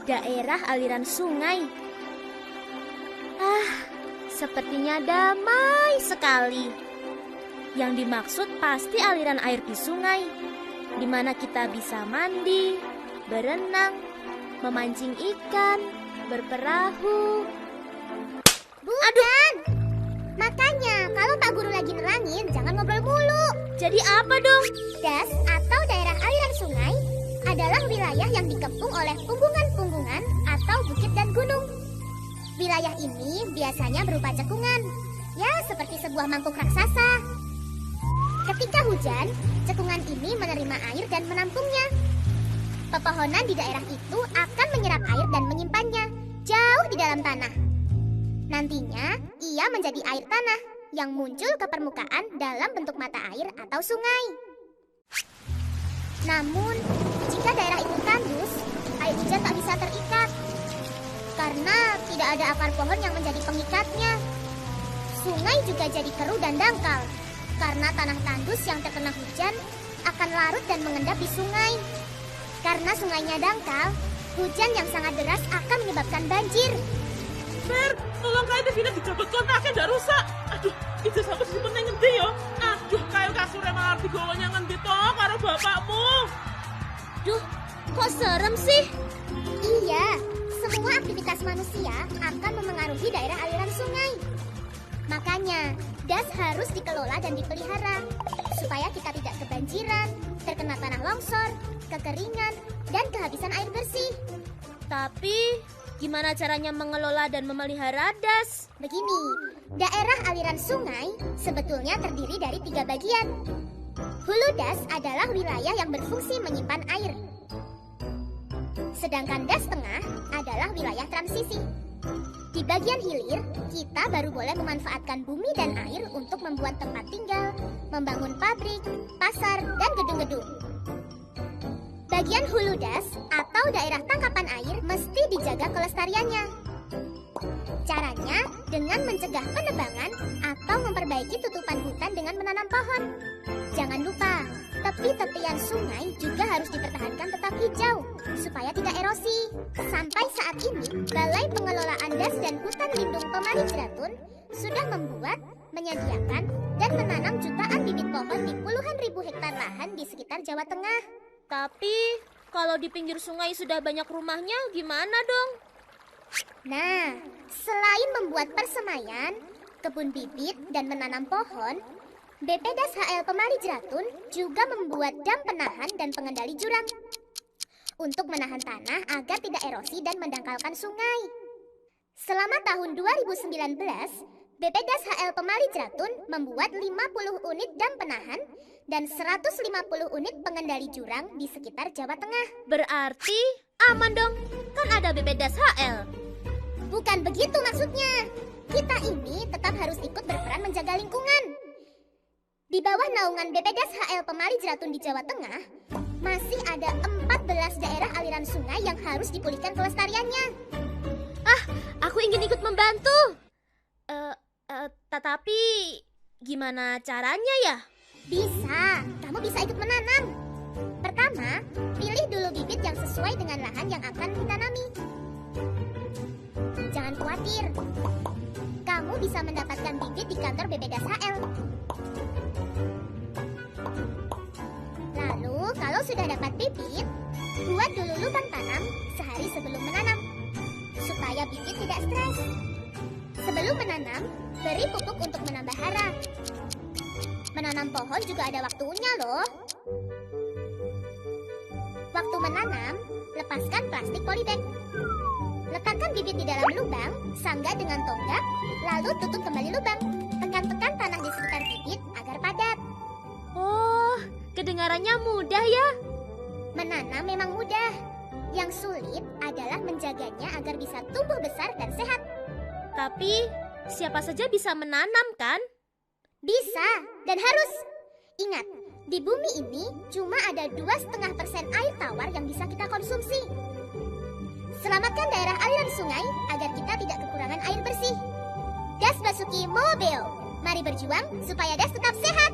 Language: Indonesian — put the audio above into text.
daerah aliran sungai. Sepertinya damai sekali. Yang dimaksud pasti aliran air di sungai, di mana kita bisa mandi, berenang, memancing ikan, berperahu. Bukan! Makanya kalau Pak Guru lagi nerangin, jangan ngobrol mulu. Jadi apa dong? Das atau daerah aliran sungai adalah wilayah yang dikepung oleh punggungan-punggungan atau bukit dan gunung. Wilayah ini biasanya berupa cekungan, ya seperti sebuah mangkuk raksasa. Ketika hujan, cekungan ini menerima air dan menampungnya. Pepohonan di daerah itu akan menyerap air dan menyimpannya jauh di dalam tanah. Nantinya, ia menjadi air tanah yang muncul ke permukaan dalam bentuk mata air atau sungai. Namun, jika daerah itu tandus, air hujan tak bisa terikat karena tidak ada akar pohon yang menjadi pengikatnya. Sungai juga jadi keruh dan dangkal karena tanah tandus yang terkena hujan akan larut dan mengendap di sungai. Karena sungainya dangkal, hujan yang sangat deras akan menyebabkan banjir. Fer, tolong kae TV-ne dijabut kontaknya ndak rusak. Aduh, itu sampe disimpen nang ngendi yo? Aduh, kae kasure malah digowo nang ngendi to karo bapakmu? Duh, kok serem sih? Iya, semua aktivitas manusia akan memengaruhi daerah aliran sungai. Makanya, das harus dikelola dan dipelihara supaya kita tidak kebanjiran, terkena tanah longsor, kekeringan, dan kehabisan air bersih. Tapi gimana caranya mengelola dan memelihara das? Begini, daerah aliran sungai sebetulnya terdiri dari 3 bagian. Hulu das adalah wilayah yang berfungsi menyimpan air. Sedangkan das tengah adalah wilayah transisi. Di bagian hilir, kita baru boleh memanfaatkan bumi dan air untuk membuat tempat tinggal, membangun pabrik, pasar, dan gedung-gedung. Bagian hulu das atau daerah tangkapan air mesti dijaga kelestariannya. Caranya dengan mencegah penebangan atau memperbaiki tutupan hutan dengan menanam pohon. Jangan lupa, tepi-tepian sungai juga harus dipertahankan tetap hijau supaya tidak erosi. Sampai saat ini, Balai Pengelolaan Das dan Hutan Lindung Pemali Jeratun sudah membuat, menyediakan, dan menanam jutaan bibit pohon di puluhan ribu hektar lahan di sekitar Jawa Tengah. Tapi kalau di pinggir sungai sudah banyak rumahnya, gimana dong? Nah, selain membuat persemaian, kebun bibit, dan menanam pohon, BPDAS HL Pemali Jeratun juga membuat dam penahan dan pengendali jurang untuk menahan tanah agar tidak erosi dan mendangkalkan sungai. Selama tahun 2019, BPDAS HL Pemali Jeratun membuat 50 unit dam penahan dan 150 unit pengendali jurang di sekitar Jawa Tengah. Berarti aman dong, kan ada BPDAS HL. Bukan begitu maksudnya. Kita ini tetap harus ikut berperan menjaga lingkungan. Di bawah naungan BPDAS HL Pemali Jeratun di Jawa Tengah, masih ada 14 daerah aliran sungai yang harus dipulihkan kelestariannya. Aku ingin ikut membantu. Tetapi gimana caranya ya? Bisa, kamu bisa ikut menanam. Pertama, pilih dulu bibit yang sesuai dengan lahan yang akan ditanami. Jangan khawatir, kamu bisa mendapatkan bibit di kantor BPDAS HL. Lalu, kalau sudah dapat bibit, buat dulu lubang tanam sehari sebelum menanam, supaya bibit tidak stres. Sebelum menanam, beri pupuk untuk menambah hara. Menanam pohon juga ada waktunya loh. Waktu menanam, lepaskan plastik polybag. Letakkan bibit di dalam lubang, sanggah dengan tonggak, lalu tutup kembali lubang. Tekan-tekan tanah di sekitar bibit agar padat. Oh, kedengarannya mudah ya? Menanam memang mudah. Yang sulit adalah menjaganya agar bisa tumbuh besar dan sehat. Tapi siapa saja bisa menanam kan? Bisa dan harus. Ingat, di bumi ini cuma ada 2,5% air tawar yang bisa kita konsumsi. Selamatkan daerah aliran sungai agar kita tidak kekurangan air bersih. Das Basuki Mobile. Mari berjuang supaya Das tetap sehat.